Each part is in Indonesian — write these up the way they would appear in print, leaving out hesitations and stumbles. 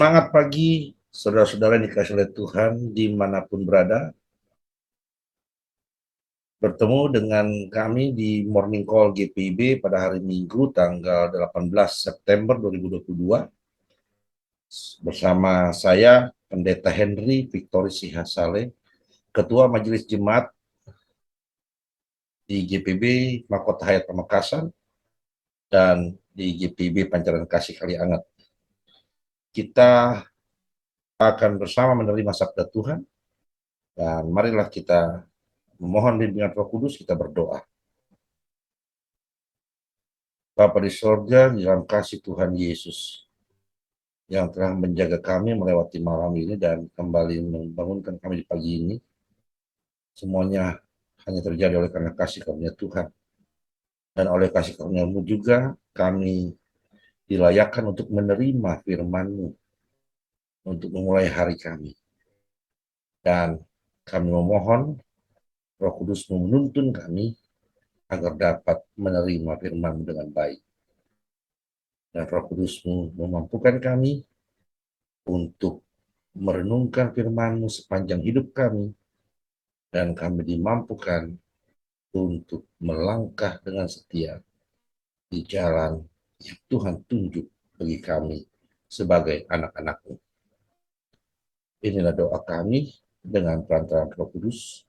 Semangat pagi, saudara-saudara yang dikasihi oleh Tuhan dimanapun berada. Bertemu dengan kami di Morning Call GPIB pada hari Minggu tanggal 18 September 2022 bersama saya Pendeta Henry Victory Sihasale, Ketua Majelis Jemaat di GPIB Mahkota Hayat Pamekasan dan di GPIB Pancaran Kasih Kaliangat. Kita akan bersama menerima sabda Tuhan dan marilah kita memohon bimbingan Roh Kudus, kita berdoa. Bapa di sorga, di dalam kasih Tuhan Yesus yang telah menjaga kami melewati malam ini dan kembali membangunkan kami di pagi ini, semuanya hanya terjadi oleh karena kasih karunia Tuhan. Dan oleh kasih karunia-Mu juga kami dilayakkan untuk menerima firman-Mu untuk memulai hari kami. Dan kami memohon Roh Kudus menuntun kami agar dapat menerima firman-Mu dengan baik. Dan Roh Kudus-Mu memampukan kami untuk merenungkan firman-Mu sepanjang hidup kami, dan kami dimampukan untuk melangkah dengan setia di jalan yang Tuhan tunjuk bagi kami sebagai anak-anak-Mu. Inilah doa kami, dengan perantaraan Roh Kudus,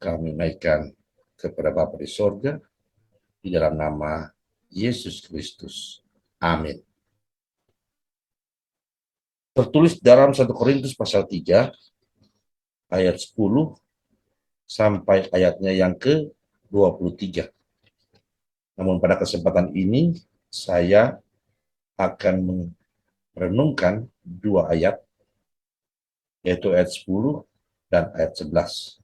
kami naikkan kepada Bapa di sorga, di dalam nama Yesus Kristus. Amin. Tertulis dalam 1 Korintus pasal 3, ayat 10 sampai ayatnya yang ke-23. Namun pada kesempatan ini saya akan merenungkan dua ayat, yaitu ayat 10 dan ayat 11.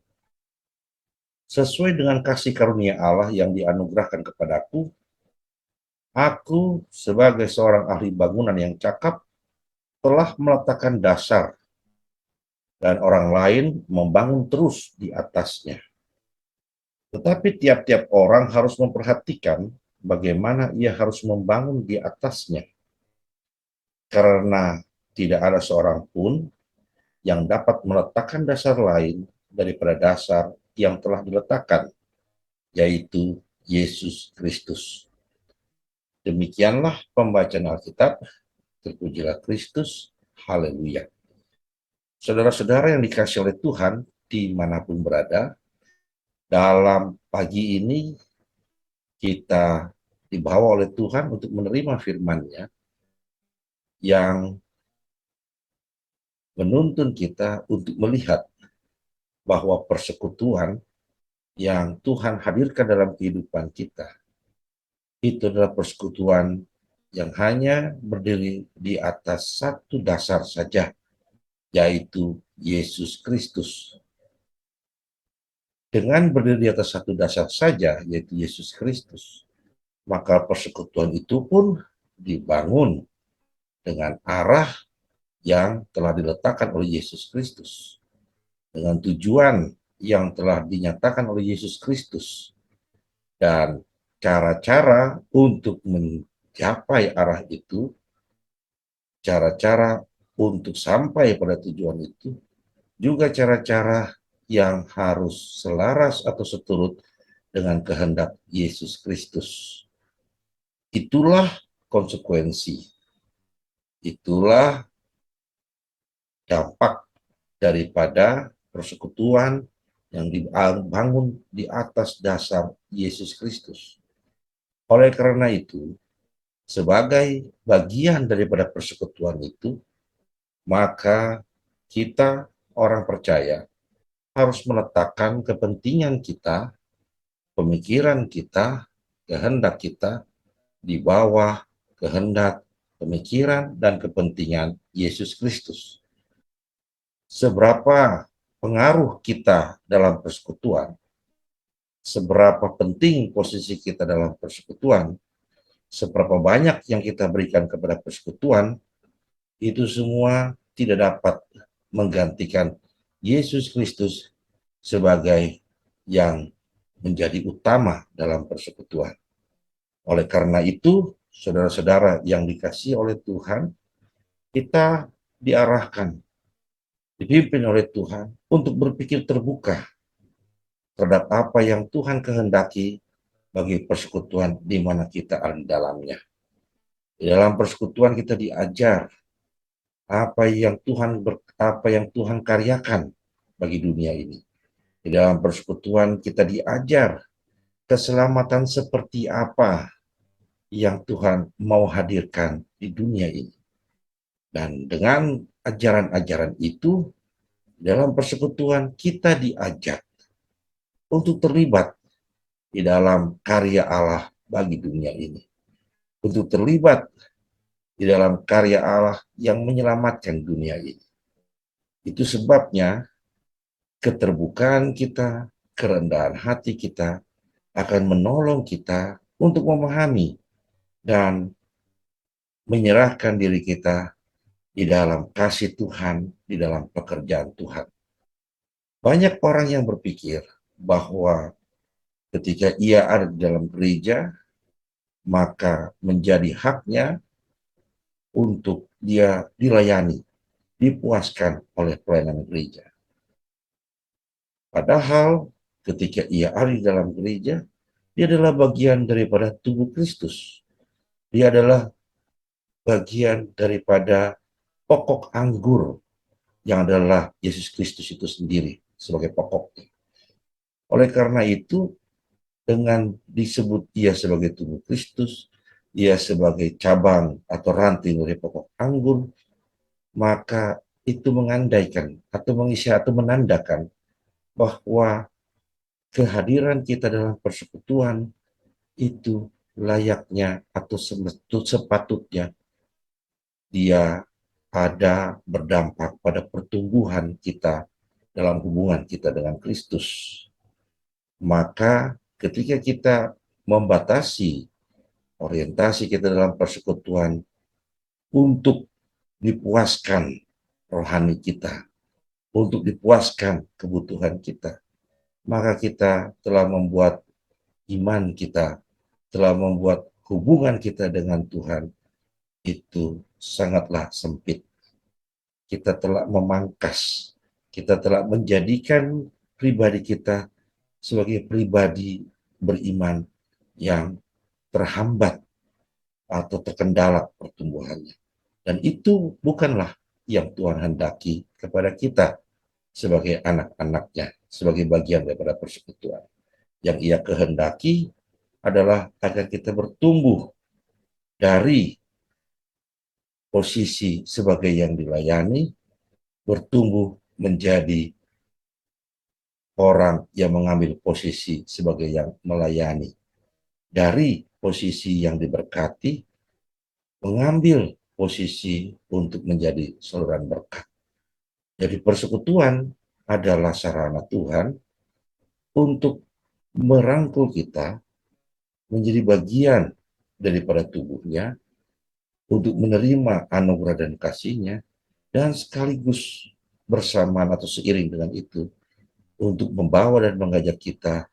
Sesuai dengan kasih karunia Allah yang dianugerahkan kepadaku, aku sebagai seorang ahli bangunan yang cakap telah meletakkan dasar, dan orang lain membangun terus di atasnya. Tetapi tiap-tiap orang harus memperhatikan bagaimana ia harus membangun di atasnya. Karena tidak ada seorang pun yang dapat meletakkan dasar lain daripada dasar yang telah diletakkan, yaitu Yesus Kristus. Demikianlah pembacaan Alkitab. Terpujilah Kristus. Haleluya. Saudara-saudara yang dikasihi oleh Tuhan dimanapun berada, dalam pagi ini kita dibawa oleh Tuhan untuk menerima firman-Nya yang menuntun kita untuk melihat bahwa persekutuan yang Tuhan hadirkan dalam kehidupan kita itu adalah persekutuan yang hanya berdiri di atas satu dasar saja, yaitu Yesus Kristus. Dengan berdiri di atas satu dasar saja, yaitu Yesus Kristus, maka persekutuan itu pun dibangun dengan arah yang telah diletakkan oleh Yesus Kristus, dengan tujuan yang telah dinyatakan oleh Yesus Kristus, dan cara-cara untuk mencapai arah itu, cara-cara untuk sampai pada tujuan itu, juga cara-cara yang harus selaras atau seturut dengan kehendak Yesus Kristus. Itulah konsekuensi, itulah dampak daripada persekutuan yang dibangun di atas dasar Yesus Kristus. Oleh karena itu, sebagai bagian daripada persekutuan itu, maka kita orang percaya harus meletakkan kepentingan kita, pemikiran kita, kehendak kita di bawah kehendak, pemikiran, dan kepentingan Yesus Kristus. Seberapa pengaruh kita dalam persekutuan, seberapa penting posisi kita dalam persekutuan, seberapa banyak yang kita berikan kepada persekutuan, itu semua tidak dapat menggantikan Yesus Kristus sebagai yang menjadi utama dalam persekutuan. Oleh karena itu, saudara-saudara yang dikasihi oleh Tuhan, kita diarahkan, dipimpin oleh Tuhan untuk berpikir terbuka terhadap apa yang Tuhan kehendaki bagi persekutuan di mana kita ada di dalamnya. Di dalam persekutuan kita diajar apa yang Tuhan karyakan bagi dunia ini. Di dalam persekutuan kita diajar keselamatan seperti apa yang Tuhan mau hadirkan di dunia ini. Dan dengan ajaran-ajaran itu, dalam persekutuan kita diajak untuk terlibat di dalam karya Allah bagi dunia ini. Untuk terlibat di dalam karya Allah yang menyelamatkan dunia ini. Itu sebabnya keterbukaan kita, kerendahan hati kita akan menolong kita untuk memahami dan menyerahkan diri kita di dalam kasih Tuhan, di dalam pekerjaan Tuhan. Banyak orang yang berpikir bahwa ketika ia ada di dalam gereja, maka menjadi haknya untuk dia dilayani, dipuaskan oleh pelayanan gereja. Padahal ketika ia ada di dalam gereja, dia adalah bagian daripada tubuh Kristus. Dia adalah bagian daripada pokok anggur yang adalah Yesus Kristus itu sendiri sebagai pokoknya. Oleh karena itu, dengan disebut ia sebagai tubuh Kristus, ia sebagai cabang atau ranting dari pokok anggur, maka itu mengandaikan atau mengisi atau menandakan bahwa kehadiran kita dalam persekutuan itu layaknya atau sepatutnya dia ada berdampak pada pertumbuhan kita dalam hubungan kita dengan Kristus. Maka ketika kita membatasi orientasi kita dalam persekutuan untuk dipuaskan rohani kita, untuk dipuaskan kebutuhan kita, maka kita telah membuat iman kita, telah membuat hubungan kita dengan Tuhan itu sangatlah sempit. Kita telah memangkas, kita telah menjadikan pribadi kita sebagai pribadi beriman yang terhambat atau terkendala pertumbuhannya. Dan itu bukanlah yang Tuhan hendaki kepada kita sebagai anak-anaknya, sebagai bagian daripada persekutuan. Yang ia kehendaki adalah agar kita bertumbuh dari posisi sebagai yang dilayani, bertumbuh menjadi orang yang mengambil posisi sebagai yang melayani. Dari posisi yang diberkati, mengambil posisi untuk menjadi saluran berkat. Jadi persekutuan adalah sarana Tuhan untuk merangkul kita menjadi bagian daripada tubuhnya, untuk menerima anugerah dan kasih-Nya, dan sekaligus bersamaan atau seiring dengan itu, untuk membawa dan mengajak kita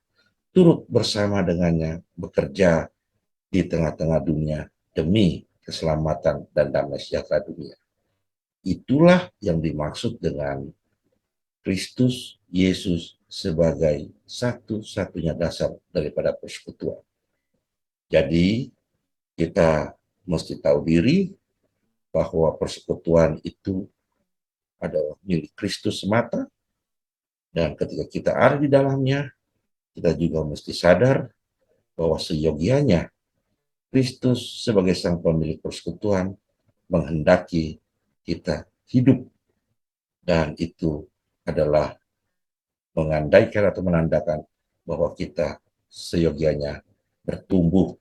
turut bersama dengannya bekerja di tengah-tengah dunia demi keselamatan dan damai sejahtera dunia. Itulah yang dimaksud dengan Kristus Yesus sebagai satu-satunya dasar daripada persekutuan. Jadi kita mesti tahu diri bahwa persekutuan itu adalah milik Kristus semata, dan ketika kita ada di dalamnya, kita juga mesti sadar bahwa seyogianya Kristus sebagai sang pemilik persekutuan menghendaki kita hidup, dan itu adalah mengandaikan atau menandakan bahwa kita seyogianya bertumbuh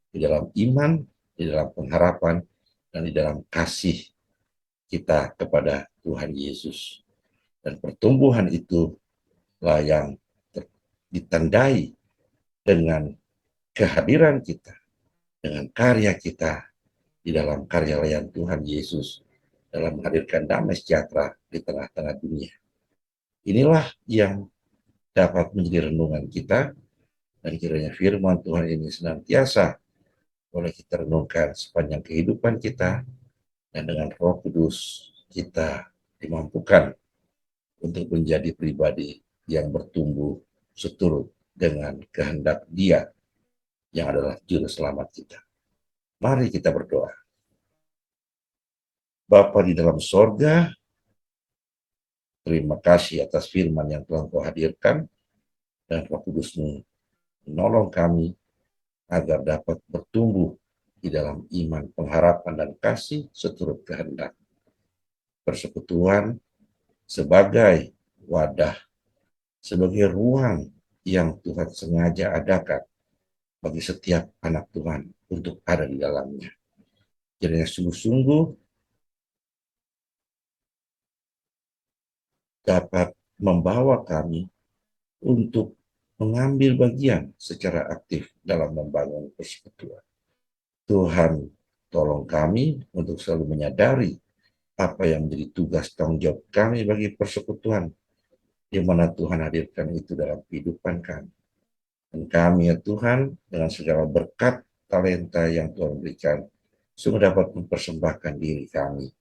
di dalam iman, di dalam pengharapan, dan di dalam kasih kita kepada Tuhan Yesus. Dan pertumbuhan itu lah yang ditandai dengan kehadiran kita, dengan karya kita di dalam karya layan Tuhan Yesus dalam menghadirkan damai sejahtera di tengah-tengah dunia. Inilah yang dapat menjadi renungan kita, dan kiranya firman Tuhan ini senantiasa boleh kita renungkan sepanjang kehidupan kita, dan dengan Roh Kudus kita dimampukan untuk menjadi pribadi yang bertumbuh seturut dengan kehendak Dia yang adalah juru selamat kita. Mari kita berdoa. Bapa di dalam sorga, terima kasih atas firman yang telah Kau hadirkan, dan Roh Kudus-Mu menolong kami agar dapat bertumbuh di dalam iman, pengharapan, dan kasih seturut kehendak. Persekutuan sebagai wadah, sebagai ruang yang Tuhan sengaja adakan bagi setiap anak Tuhan untuk ada di dalamnya. Kiranya sungguh-sungguh dapat membawa kami untuk mengambil bagian secara aktif dalam membangun persekutuan. Tuhan, tolong kami untuk selalu menyadari apa yang menjadi tugas tanggung jawab kami bagi persekutuan, di mana Tuhan hadirkan itu dalam kehidupan kami. Dan kami, ya Tuhan, dengan segala berkat talenta yang Tuhan berikan, sungguh dapat mempersembahkan diri kami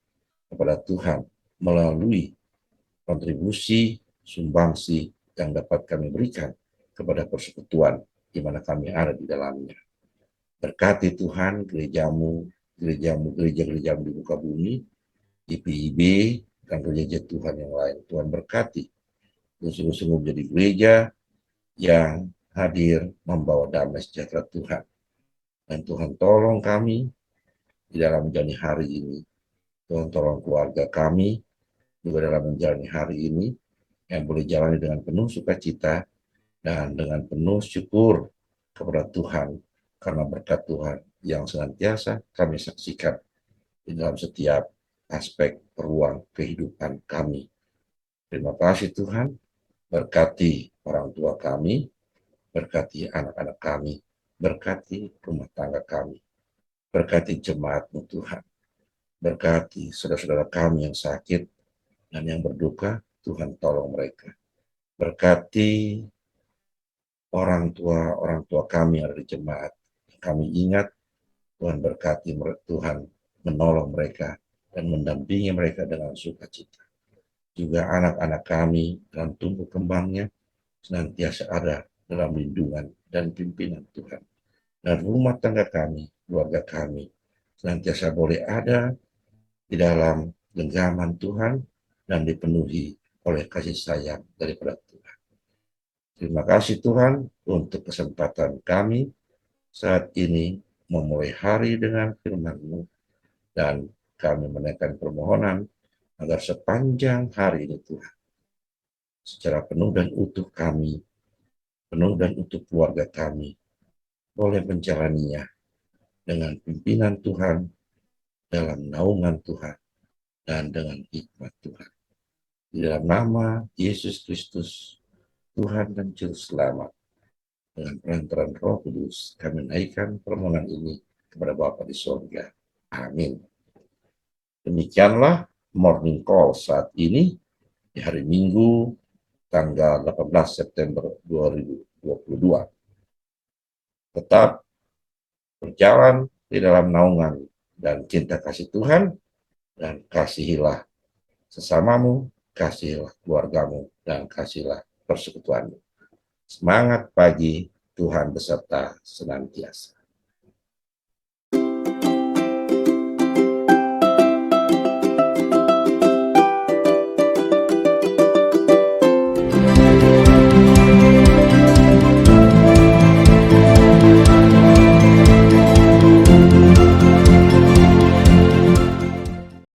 kepada Tuhan melalui kontribusi, sumbangsi yang dapat kami berikan kepada persekutuan di mana kami ada di dalamnya. Berkati Tuhan gerejamu, gereja-gerejamu di muka bumi, IPIB, dan gereja Tuhan yang lain. Tuhan berkati dan sungguh-sungguh menjadi gereja yang hadir membawa damai sejahtera Tuhan. Dan Tuhan tolong kami di dalam menjalani hari ini. Tuhan tolong keluarga kami juga dalam menjalani hari ini, yang boleh jalani dengan penuh sukacita dan dengan penuh syukur kepada Tuhan karena berkat Tuhan yang senantiasa kami saksikan di dalam setiap aspek ruang kehidupan kami. Terima kasih Tuhan, berkati orang tua kami, berkati anak-anak kami, berkati rumah tangga kami, berkati jemaat-Mu Tuhan, berkati saudara-saudara kami yang sakit dan yang berduka, Tuhan tolong mereka. Berkati orang tua kami yang ada di jemaat. Kami ingat Tuhan berkati, Tuhan menolong mereka dan mendampingi mereka dengan sukacita. Juga anak-anak kami dalam tumbuh kembangnya senantiasa ada dalam lindungan dan pimpinan Tuhan. Dan rumah tangga kami, keluarga kami senantiasa boleh ada di dalam genggaman Tuhan dan dipenuhi oleh kasih sayang daripada Tuhan. Terima kasih Tuhan untuk kesempatan kami saat ini memulai hari dengan firman-Mu, dan kami menaikkan permohonan agar sepanjang hari ini Tuhan, secara penuh dan utuh kami, penuh dan utuh keluarga kami, boleh menjalaninya dengan pimpinan Tuhan, dalam naungan Tuhan, dan dengan hikmat Tuhan. Di dalam nama Yesus Kristus, Tuhan dan Juru Selamat, dengan perantaraan Roh Kudus, kami naikkan permohonan ini kepada Bapa di sorga. Amin. Demikianlah morning call saat ini di hari Minggu tanggal 18 September 2022. Tetap berjalan di dalam naungan dan cinta kasih Tuhan, dan kasihilah sesamamu, kasihilah keluargamu, dan kasihilah persekutuanmu. Semangat pagi, Tuhan beserta senantiasa.